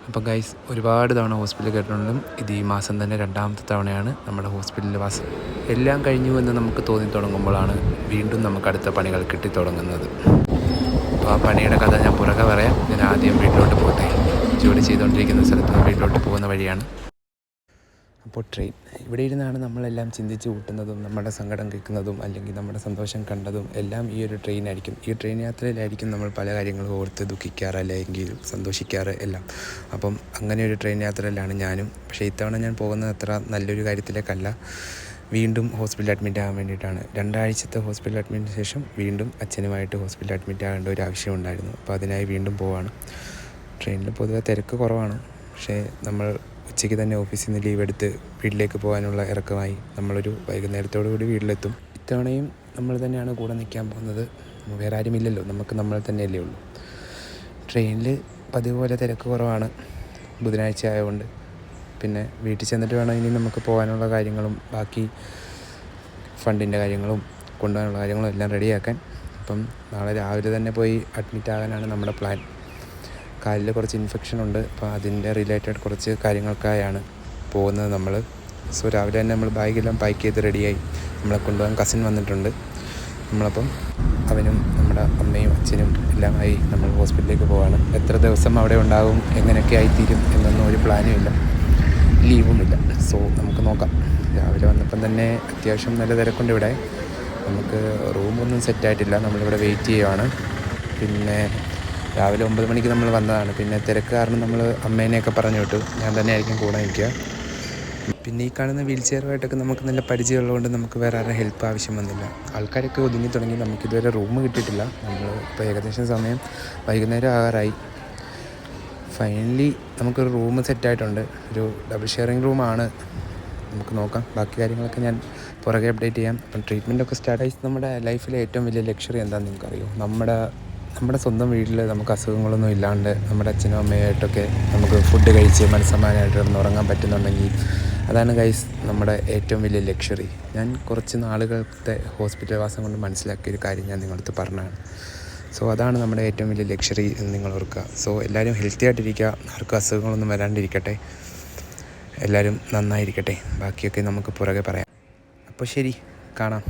അപ്പോൾ ഗൈസ് ഒരുപാട് തവണ ഹോസ്പിറ്റലിൽ കയറ്റണമെങ്കിലും ഇത് ഈ മാസം തന്നെ 2ാമത്തെ തവണയാണ് നമ്മുടെ ഹോസ്പിറ്റലിൽ വാസം. എല്ലാം കഴിഞ്ഞു എന്ന് നമുക്ക് തോന്നി തുടങ്ങുമ്പോഴാണ് വീണ്ടും നമുക്ക് അടുത്ത പണികൾ കിട്ടിത്തുടങ്ങുന്നത്. അപ്പോൾ ആ പണിയുടെ കഥ ഞാൻ പുറകെ പറയാം. ഞാൻ ആദ്യം വീട്ടിലോട്ട് പോട്ടെ. ജോലി ചെയ്തുകൊണ്ടിരിക്കുന്ന സ്ഥലത്ത് നിന്ന് വീട്ടിലോട്ട് പോകുന്ന വഴിയാണ്. അപ്പോൾ ട്രെയിൻ ഇവിടെ ഇരുന്നാണ് നമ്മളെല്ലാം ചിന്തിച്ച് കൂട്ടുന്നതും നമ്മുടെ സങ്കടം കേൾക്കുന്നതും അല്ലെങ്കിൽ നമ്മുടെ സന്തോഷം കണ്ടതും എല്ലാം ഈ ഒരു ട്രെയിനായിരിക്കും. ഈ ട്രെയിൻ യാത്രയിലായിരിക്കും നമ്മൾ പല കാര്യങ്ങളും ഓർത്ത് ദുഃഖിക്കാറ് അല്ലെങ്കിൽ സന്തോഷിക്കാറ് എല്ലാം. അപ്പം അങ്ങനെ ഒരു ട്രെയിൻ യാത്രയിലാണ് ഞാനും. പക്ഷേ ഇത്തവണ ഞാൻ പോകുന്നത് അത്ര നല്ലൊരു കാര്യത്തിലേക്കല്ല. വീണ്ടും ഹോസ്പിറ്റലിൽ അഡ്മിറ്റ് ആകാൻ വേണ്ടിയിട്ടാണ്. 2 ആഴ്ചത്തെ ഹോസ്പിറ്റൽ അഡ്മിറ്റിന് ശേഷം വീണ്ടും അച്ഛനുമായിട്ട് ഹോസ്പിറ്റലിൽ അഡ്മിറ്റ് ആകേണ്ട ഒരു ആവശ്യമുണ്ടായിരുന്നു. അപ്പോൾ അതിനായി വീണ്ടും പോവാണ്. ട്രെയിനിൽ പൊതുവെ തിരക്ക് കുറവാണ്. പക്ഷേ നമ്മൾ ഉച്ചയ്ക്ക് തന്നെ ഓഫീസിൽ നിന്ന് ലീവ് എടുത്ത് വീട്ടിലേക്ക് പോകാനുള്ള ഇറക്കമായി നമ്മളൊരു വൈകുന്നേരത്തോടു കൂടി വീട്ടിലെത്തും. ഇത്തവണയും നമ്മൾ തന്നെയാണ് കൂടെ നിൽക്കാൻ പോകുന്നത്. വേറെ ആരുമില്ലല്ലോ, നമുക്ക് നമ്മൾ തന്നെയല്ലേ ഉള്ളൂ. ട്രെയിനിൽ പതിവ് പോലെ തിരക്ക് കുറവാണ്, ബുധനാഴ്ച ആയതുകൊണ്ട്. പിന്നെ വീട്ടിൽ ചെന്നിട്ട് വേണം ഇനി നമുക്ക് പോകാനുള്ള കാര്യങ്ങളും ബാക്കി ഫണ്ടിൻ്റെ കാര്യങ്ങളും കൊണ്ടുപോകാനുള്ള കാര്യങ്ങളും എല്ലാം റെഡിയാക്കാൻ. അപ്പം നാളെ രാവിലെ തന്നെ പോയി അഡ്മിറ്റ് ആകാനാണ് നമ്മുടെ പ്ലാൻ. കാലിൽ കുറച്ച് ഇൻഫെക്ഷൻ ഉണ്ട്. അപ്പോൾ അതിൻ്റെ റിലേറ്റഡ് കുറച്ച് കാര്യങ്ങൾക്കായാണ് പോകുന്നത് നമ്മൾ. സോ രാവിലെ തന്നെ നമ്മൾ ബാഗെല്ലാം പാക്ക് ചെയ്ത് റെഡിയായി. നമ്മളെ കൊണ്ടുപോകാൻ കസിൻ വന്നിട്ടുണ്ട്. നമ്മളപ്പം അവനും നമ്മുടെ അമ്മയും അച്ഛനും എല്ലാമായി നമ്മൾ ഹോസ്പിറ്റലിലേക്ക് പോവാണ്. എത്ര ദിവസം അവിടെ ഉണ്ടാകും, എങ്ങനെയൊക്കെ ആയിത്തീരും എന്നൊന്നും ഒരു പ്ലാനും ഇല്ല, ലീവുമില്ല. സോ നമുക്ക് നോക്കാം. രാവിലെ വന്നപ്പം തന്നെ അത്യാവശ്യം നല്ല തിരക്കുണ്ട് ഇവിടെ. നമുക്ക് റൂമൊന്നും സെറ്റായിട്ടില്ല, നമ്മളിവിടെ വെയിറ്റ് ചെയ്യുവാണ്. പിന്നെ രാവിലെ 9 മണിക്ക് നമ്മൾ വന്നതാണ്. പിന്നെ തിരക്ക് കാരണം നമ്മൾ അമ്മേനെയൊക്കെ പറഞ്ഞു വിട്ടു. ഞാൻ തന്നെ ആയിരിക്കും കൂടെ നിൽക്കുക. പിന്നെ ഈ കാണുന്ന വീൽ ചെയറുമായിട്ടൊക്കെ നമുക്ക് നല്ല പരിചയമുള്ളതുകൊണ്ട് നമുക്ക് വേറെ ആരുടെ ഹെൽപ്പ് ആവശ്യം വന്നില്ല. ആൾക്കാരൊക്കെ ഒതുങ്ങി തുടങ്ങി. നമുക്കിതുവരെ റൂം കിട്ടിയിട്ടില്ല. നമ്മൾ ഇപ്പോൾ ഏകദേശം സമയം വൈകുന്നേരം ആകാറായി. ഫൈനലി നമുക്കൊരു റൂം സെറ്റായിട്ടുണ്ട്. ഒരു ഡബിൾ ഷെയറിങ് റൂമാണ്. നമുക്ക് നോക്കാം. ബാക്കി കാര്യങ്ങളൊക്കെ ഞാൻ പുറകെ അപ്ഡേറ്റ് ചെയ്യാം. അപ്പം ട്രീറ്റ്മെൻറ്റൊക്കെ സ്റ്റാർട്ടായി. നമ്മുടെ ലൈഫിലെ ഏറ്റവും വലിയ ലക്ഷറി എന്താണെന്ന് നിങ്ങൾക്കറിയോ? നമ്മുടെ സ്വന്തം വീട്ടിൽ നമുക്ക് അസുഖങ്ങളൊന്നും ഇല്ലാണ്ട് നമ്മുടെ അച്ഛനും അമ്മയായിട്ടൊക്കെ നമുക്ക് ഫുഡ് കഴിച്ച് മനസ്സമാനായിട്ട് ഉറങ്ങാൻ പറ്റുന്നുണ്ടെങ്കിൽ അതാണ് ഗൈസ് നമ്മുടെ ഏറ്റവും വലിയ ലക്ഷറി. ഞാൻ കുറച്ച് നാളുകളത്തെ ഹോസ്പിറ്റൽ വാസം കൊണ്ട് മനസ്സിലാക്കിയൊരു കാര്യം ഞാൻ നിങ്ങളടുത്ത് പറഞ്ഞതാണ്. സോ അതാണ് നമ്മുടെ ഏറ്റവും വലിയ ലക്ഷറി എന്ന് നിങ്ങൾ ഓർക്കുക. സോ എല്ലാവരും ഹെൽത്തി ആയിട്ടിരിക്കുക. ആർക്കും അസുഖങ്ങളൊന്നും വരാണ്ടിരിക്കട്ടെ. എല്ലാവരും നന്നായിരിക്കട്ടെ. ബാക്കിയൊക്കെ നമുക്ക് പുറകെ പറയാം. അപ്പോൾ ശരി, കാണാം.